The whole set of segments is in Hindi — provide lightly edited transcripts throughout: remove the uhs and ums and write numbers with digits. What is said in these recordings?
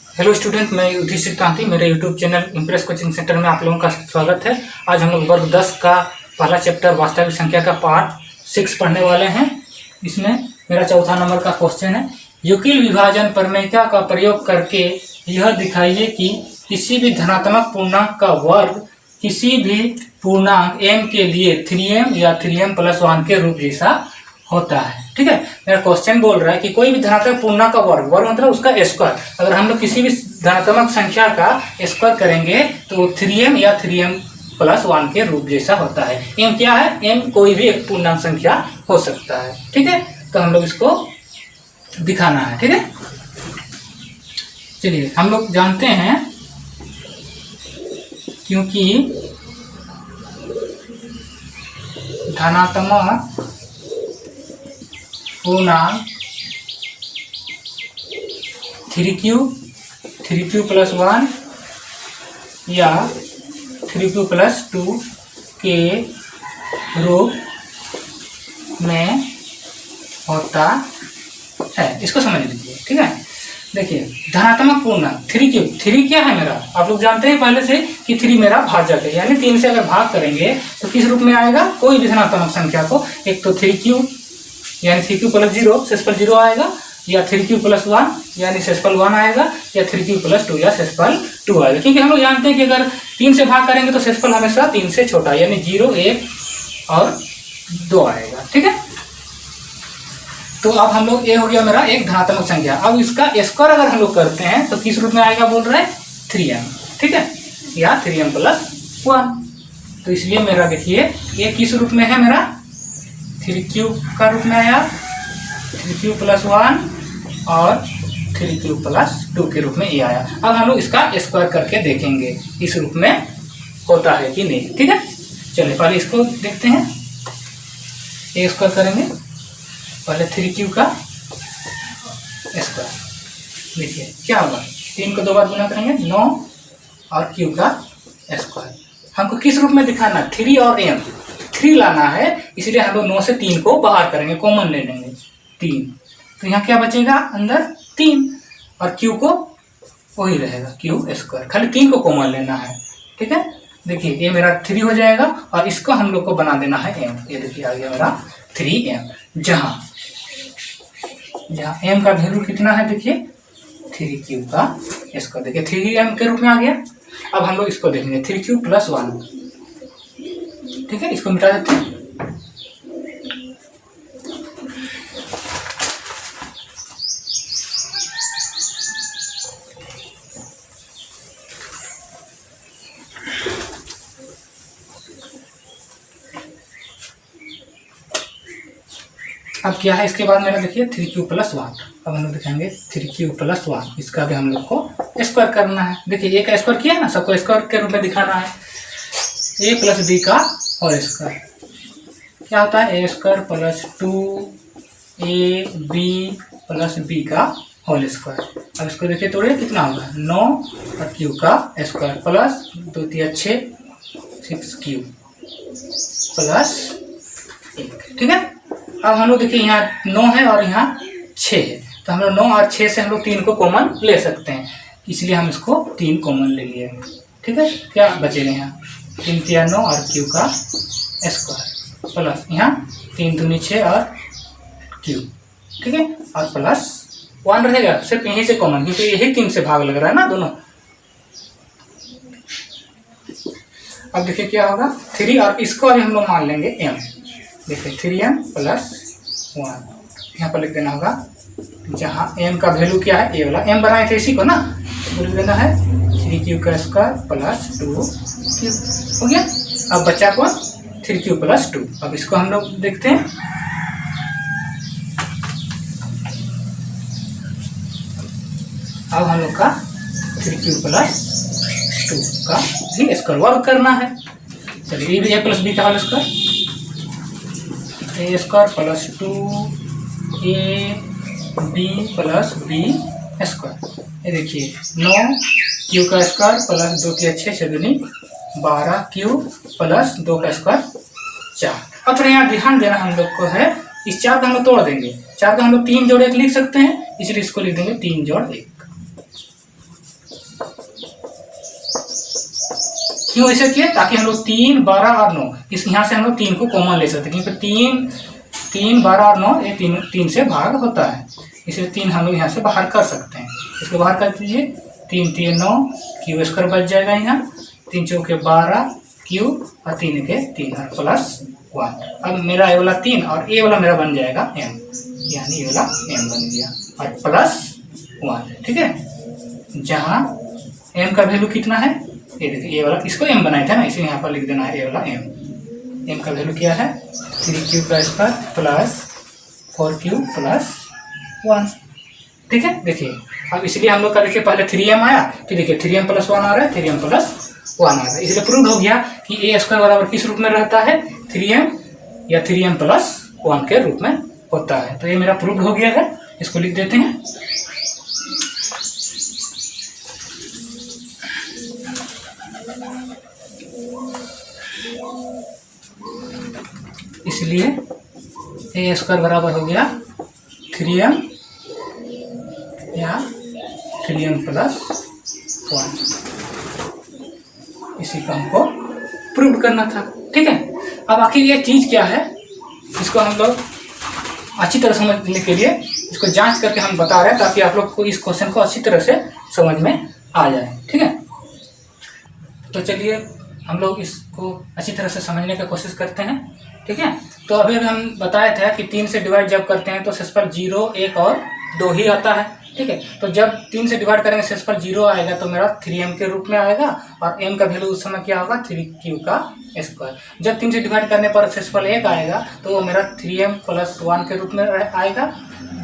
हेलो स्टूडेंट, मैं युधिष्ठिर कांति, मेरे YouTube channel impress coaching centre में आप लोगों का स्वागत है। आज हम लोग वर्ग 10 का पहला चैप्टर वास्तविक संख्या का पार्ट 6 पढ़ने वाले हैं। इसमें मेरा चौथा नंबर का क्वेश्चन है, युक्ल विभाजन प्रमेय का प्रयोग करके यह दिखाइए कि किसी भी धनात्मक पूर्णांक का वर्ग किसी भी पूर्णांक m के लिए 3m या 3m + 1 के रूप जैसा होता है। ठीक है, मेरा क्वेश्चन बोल रहा है कि कोई भी धनात्मक पूर्णांक का वर्ग मतलब उसका स्क्वायर, अगर हम लोग किसी भी धनात्मक संख्या का स्क्वायर करेंगे तो 3m या 3m + 1 के रूप जैसा होता है। m क्या है? m कोई भी एक पूर्णांक संख्या हो सकता है। ठीक है, तो हम लोग इसको दिखाना है। ठीक है, चलिए हम लोग जानते हैं, क्योंकि धनात्मक पूर्णांक 3q + 1 या 3q + 2 के रूप में होता है। इसको समझ लीजिए। ठीक है, देखिए धनात्मक पूर्णांक 3 क्या है मेरा, आप लोग जानते हैं पहले से कि 3 मेरा भाजक है, यानी 3 से अगर भाग करेंगे तो किस रूप में आएगा? कोई भी धनात्मक संख्या को, एक तो 3q यानी 3q + 0 शेषफल 0 आएगा, या 3q + 1 यानी शेषफल 1 आएगा, या 3q + 2 या शेषफल 2 आएगा। क्योंकि हम लोग जानते हैं कि अगर 3 से भाग करेंगे तो शेषफल हमेशा 3 से छोटा यानी 0, 1 और 2 आएगा। ठीक है, तो अब हम लोग ये हो गया मेरा एक धनात्मक संख्या। अब इसका स्क्वायर अगर हम लोग करते हैं तो किस रूप में आएगा बोल रहे हैं? 3m। ठीक है, या 3m + 1। तो इसलिए मेरा देखिए ये किस रूप में है? मेरा 3q का रूप में आया, 3q + 1 और 3q + 2 के रूप में ये आया। अब हम लोग इसका स्क्वायर करके देखेंगे इस रूप में होता है कि नहीं। ठीक है, चलिए पहले इसको देखते हैं। ये स्क्वायर करेंगे, पहले 3q का स्क्वायर। देखिए क्या होगा, 3 को 2 बार गुना करेंगे 9 और q का स्क्वायर। हमको किस रूप में दिखाना? 3 और m, 3 लाना है, इसलिए हम लोग 9 से 3 को बाहर करेंगे, कॉमन ले लेंगे 3। तो यहाँ क्या बचेगा? अंदर 3 और q को वही रहेगा q², खाली 3 को कॉमन लेना है। ठीक है, देखिए ये मेरा 3 हो जाएगा और इसको हम लोग को बना देना है m। ये देखिए आ गया मेरा 3m, जहाँ m का वैल्यू कितना है? देखिए 3q का स्क्वायर, देखिए 3m के रूप में आ गया। अब हम लोग इसको देखेंगे 3q + 1। ठीक है, इसको मिटा देते हैं। अब क्या है इसके बाद मेरा? देखिए 3q + 1। अब हम लोग दिखाएंगे 3q + 1, इसका भी हम लोग को स्क्वायर करना है। देखिए ए का स्क्वायर किया है ना, सबको स्क्वायर के रूप में दिखाना है। a + b का होल स्क्वायर क्या होता है? a² + 2ab + b का होल स्क्वायर। अब इसको देखिए तोड़िए, कितना होगा? 9 और q का स्क्वायर प्लस 2 × 3 = 6q + 1। ठीक है, अब हम लोग देखिए यहाँ 9 है और यहाँ 6 है, तो हम लोग 9 और 6 से हम लोग 3 को कॉमन ले सकते हैं, इसलिए हम इसको 3 कॉमन ले लिए। ठीक है, क्या बचेगा यहाँ? 3 × 9 और q का स्क्वायर प्लस यहाँ 3 दूनी 6 और q। ठीक है, और प्लस 1 रहेगा सिर्फ यहीं से कॉमन, क्योंकि यही 3 से भाग लग रहा है ना दोनों। अब देखिए क्या होगा? 3 और इसको अभी हम लोग मान लेंगे m। देखिए 3m + 1 यहाँ पर लिख देना होगा, जहाँ m का वैल्यू क्या है? ए वाला m बनाए थे इसी को ना, इसको लिख देना है 3q² + 2q। हो गया। अब बचा कौन? 3q + 2। अब इसको हम लोग देखते हैं। अब हम लोग का 3q + 2 का भी स्क्वायर वर्ग करना है। चलिए ये भी a + b का whole square, a² + 2ab + b²। ये देखिए 9 q का स्क्वायर प्लस 2 × 6 = 6 × 12 q प्लस 2 का स्क्वायर 4। अब यहाँ ध्यान देना हम लोग को है, इस 4 को हम लोग तोड़ देंगे। 4 को हम लोग 3 जोड़ 1 लिख सकते हैं, इसलिए इसको लिख देंगे 3 जोड़ 1। क्यों ऐसे किए, ताकि हम लोग 3, 12 और 9 इस यहाँ से हम लोग 3 को कॉमन ले सकते हैं, क्योंकि 3, 12 और 9 ये 3 से भाग होता है, इसलिए 3 हम लोग यहाँ से बाहर कर सकते हैं। इसको बाहर कर दीजिए, 3 3 9 क्यू स्क्वायर बच जाएगा यहाँ, 3 चौके 12 क्यू और 3 के 3 और प्लस 1। अब मेरा ये वाला 3 और ये वाला मेरा बन जाएगा m, यानी ये वाला m बन गया और प्लस 1। ठीक है, जहाँ m का वैल्यू कितना है, ये देखिए ये वाला इसको m बनाया था ना, इसे यहाँ पर लिख देना है, ये वाला m का वैल्यू क्या है 3q का स्क्वायर प्लस 4q प्लस 1। ठीक है, देखिए अब इसलिए हम लोग का देखिए पहले 3m आया, फिर देखिए 3m प्लस 1 आ रहा है, 3m प्लस 1 आ रहा है, इसलिए प्रूव हो गया कि ए स्क्वायर बराबर किस रूप में रहता है 3m या 3m प्लस 1 के रूप में होता है। तो ये मेरा प्रूव हो गया है, इसको लिख देते हैं। इसलिए ए स्क्वायर बराबर हो गया 3m या 3m प्लस 1, इसी को हमको प्रूव करना था। ठीक है, अब आखिर ये चीज़ क्या है, इसको हम लोग अच्छी तरह समझने के लिए इसको जांच करके हम बता रहे हैं, ताकि आप लोग को इस क्वेश्चन को अच्छी तरह से समझ में आ जाए। ठीक है, तो चलिए हम लोग इसको अच्छी तरह से समझने की कोशिश करते हैं। ठीक है, तो अभी हम बताए थे कि 3 से डिवाइड जब करते हैं तो शेषफल 0, 1 और 2 ही आता है। ठीक है, तो जब 3 से डिवाइड करेंगे शेषफल 0 आएगा तो मेरा 3m के रूप में आएगा, और m का वैल्यू उस समय क्या होगा 3q का स्क्वायर। जब 3 से डिवाइड करने पर शेषफल 1 आएगा तो वो मेरा 3m प्लस 1 के रूप में आएगा,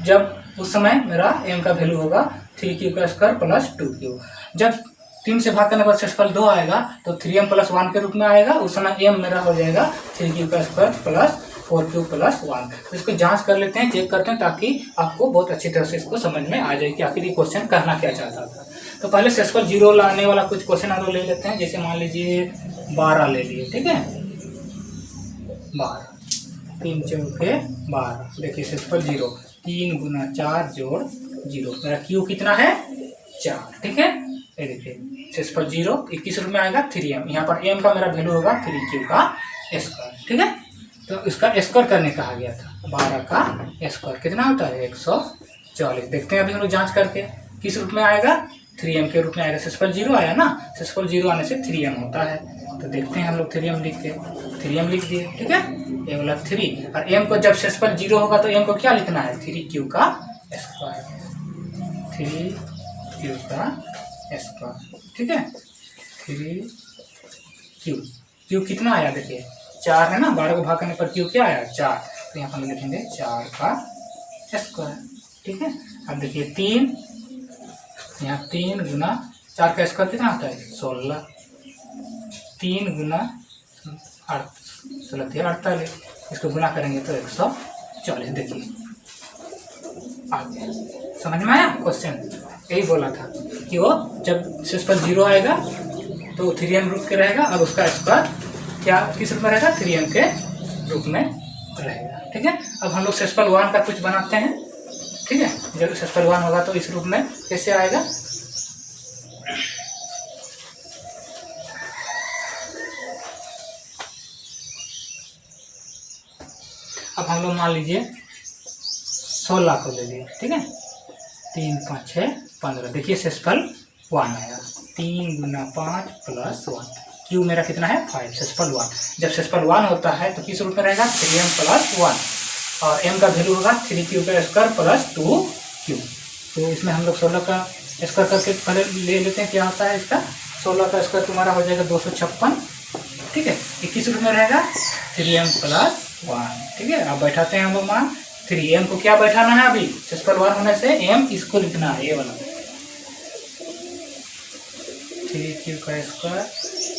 जब उस समय मेरा m का वैल्यू होगा 3q का स्क्वायर प्लस 2q। जब 3 से भाग करने पर शेषफल 2 आएगा तो 3m प्लस 1 के रूप में आएगा, उस समय m मेरा हो जाएगा 3q का स्क्वायर प्लस 4q प्लस 1। तो इसको जांच कर लेते हैं, चेक करते हैं, ताकि आपको बहुत अच्छी तरह से इसको समझ में आ जाए कि आखिर ये क्वेश्चन कहना क्या चाहता था। तो पहले शेषफल 0 लाने वाला कुछ क्वेश्चन हम लोग ले लेते हैं, जैसे मान लीजिए 12 ले लिए। ठीक है, 12, 3 चौके 12, देखिए शेषफल 0, 3 गुना 4 जोड़ 0, मेरा q कितना है 4। ठीक है, ये देखिए शेषफल 0 किस रूप में आएगा 3m, यहाँ पर m का मेरा वैल्यू होगा 3q का स्क्वायर। ठीक है, तो इसका स्क्वायर करने कहा गया था, 12 का स्क्वायर कितना होता है 140। देखते हैं अभी हम लोग जांच करके किस रूप में आएगा 3m के रूप में आएगा। शेषफल 0 आया ना, शेषफल 0 आने से 3m होता है, तो देखते हैं हम लोग 3m लिख के 3m लिख दिए। ठीक है, ये वाला 3 और m को जब शेषफल 0 होगा तो m को क्या लिखना है 3q का स्क्वायर, 3q का स्क्वायर। ठीक है, 3q कितना आया देखिए 4 है ना, 12 को भाग करने पर q क्या आया 4, तो यहाँ पर हम लिखेंगे 4 का स्क्वायर। ठीक है, अब देखिए 3, यहाँ 3 गुना 4 का स्क्वायर कितना होता है 16, 3 गुना 48, इसको गुना करेंगे तो 140। देखिए आगे समझ में आया क्वेश्चन, यही बोला था कि वो जब शेषफल 0 आएगा तो 3m रूप के रहेगा, और उसका स्क्वायर क्या किस रूप में रहेगा 3m के रूप में रहेगा। ठीक है, अब हम लोग शेषफल 1 का कुछ बनाते हैं। ठीक है, जब शेषफल 1 होगा तो इस रूप में कैसे आएगा, अब हम लोग मान लीजिए 16 को ले लिए। ठीक है, 3 5 6 15, देखिए शेषफल 1 आया, 3 गुना 5 प्लस 1, q मेरा कितना है 5, शेषफल 1। जब शेषफल 1 होता है तो किस रूप में रहेगा 3m प्लस 1, और m का वैल्यू होगा 3q का स्क्वायर प्लस 2q। तो इसमें हम लोग 16 का स्क्वायर करके पहले ले लेते हैं, क्या होता है इसका 16 का स्क्वायर तुम्हारा हो जाएगा 256। ठीक है, ये किस रूप में रहेगा 3m प्लस 1। ठीक है, अब बैठाते हैं हम लोग मान 3m को क्या बैठाना है, अभी शेषफल 1 होने से m इसको लिखना है, ये वाला 3q का स्क्वायर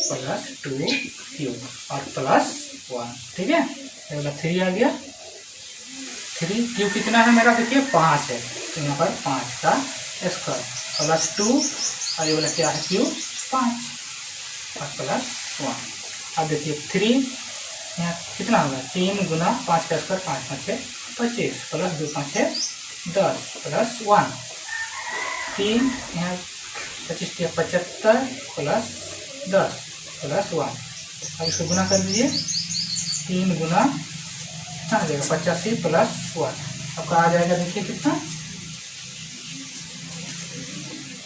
प्लस 2q और प्लस 1। ठीक है, ये वाला 3 आ गया, 3q कितना है मेरा देखिए 5 है, तो यहाँ पर 5 का स्क्वायर प्लस 2, और ये वाला क्या है q 5 और प्लस 1। अब देखिए 3 यहाँ कितना होगा 3 गुना 5 का स्क्वायर 5 5 है 25 प्लस 2 5 है 10 प्लस 1, 3 यहाँ 25 75 प्लस 10 प्लस 1। अब इसको गुना कर दीजिए, 3 गुना कितना आ जाएगा 85 प्लस 1, आपका आ जाएगा देखिए कितना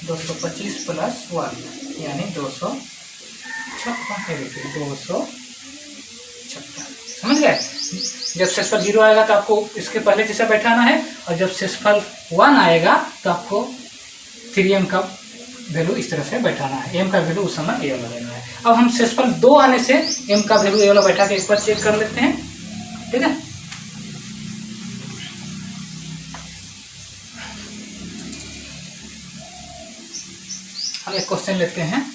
225 प्लस 1 यानी 256। देखिए 256, समझ गए। जब शेषफल 0 आएगा तो आपको इसके पहले जैसा बैठाना है, और जब शेषफल 1 आएगा तो आपको 3m का वैल्यू इस तरह से बैठाना है। m का वैल्यू उस समय ये वाला लेना है। अब हम शेषफल 2 आने से m का वैल्यू ये वाला बैठा के एक बार चेक कर लेते हैं, ठीक है। हम एक क्वेश्चन लेते हैं,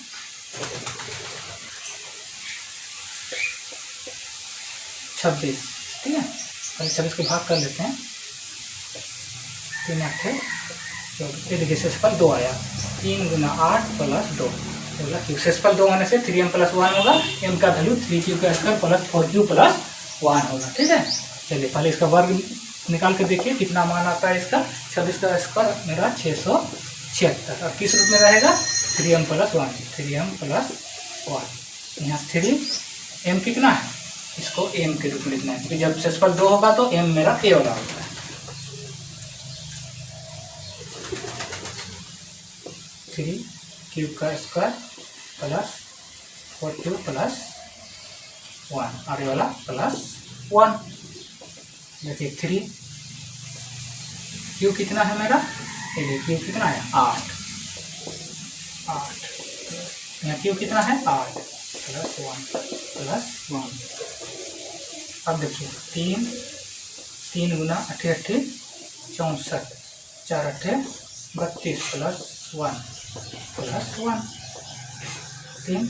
छब्बीस, ठीक है। पहले 26 को भाग कर लेते हैं, 3 8 14। देखिए शेषफल 2 आया, 3 गुना 8 प्लस 2 होगा क्यूब। शेषफल 2 आने से 3m प्लस 1 होगा, m का वैल्यू 3q का स्क्वायर प्लस 4q प्लस 1 होगा, ठीक है। चलिए पहले इसका वर्ग निकाल के देखिए कितना मान आता है इसका। 26 का स्क्वायर मेरा 676, और किस रूप में रहेगा 3m प्लस 1, 3m प्लस 1। यहाँ 3m कितना है, इसको m के रूप में लिखना है, क्योंकि जब शेषफल 2 होगा तो m मेरा a वाला होता है। 3q का स्क्वायर प्लस 4q प्लस 1, और ये वाला प्लस 1। देखिए 3q कितना है मेरा, ये देखिए q कितना है 8, यहाँ q कितना है 8 प्लस 1 प्लस 1। अब देखिए 3 गुना 8 8 64, 4 8 32 प्लस 1 प्लस 1। 3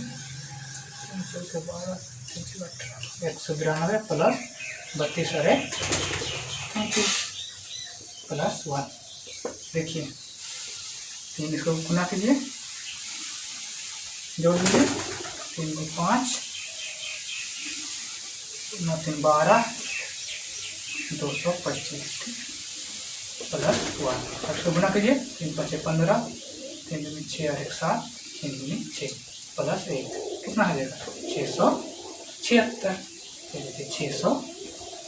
12 192 प्लस 32 और 33 प्लस 1। देखिए 3 इसको गुना कीजिए, जोड़ दीजिए, 3 को 5 9 3 12 225 प्लस 1। अब इसको गुना कीजिए, 3 5 15, 3 दूनी 6 और 1 7, 3 दूनी 6 प्लस 1 कितना आ जाएगा 676।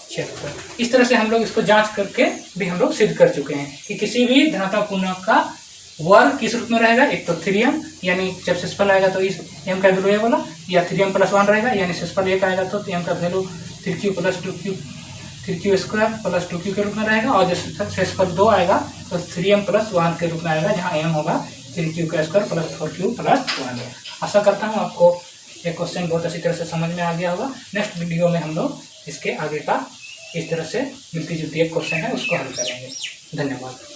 676। इस तरह से हम लोग इसको जांच करके भी हम लोग सिद्ध कर चुके हैं कि किसी भी धनात्मक पूर्णांक का वर्ग किस रूप में रहेगा। एक तो 3m, यानी जब शेषफल आएगा तो इस m का वैल्यू ये वाला, या 3m प्लस 1 रहेगा, यानी शेषफल 1 आएगा तो m का value 3q plus 2q, 3q square plus 2q के रूप में रहेगा, और जब शेषफल 2 आएगा तो 3m प्लस 1 के रूप में आएगा, जहाँ m होगा 3q का स्क्वायर प्लस 4q प्लस 1। आशा करता हूँ आपको ये क्वेश्चन बहुत अच्छी तरह से समझ में आ गया होगा। नेक्स्ट वीडियो में हम लोग इसके आगे का इस तरह से मिलती जुलती एक क्वेश्चन है उसको हल करेंगे। धन्यवाद।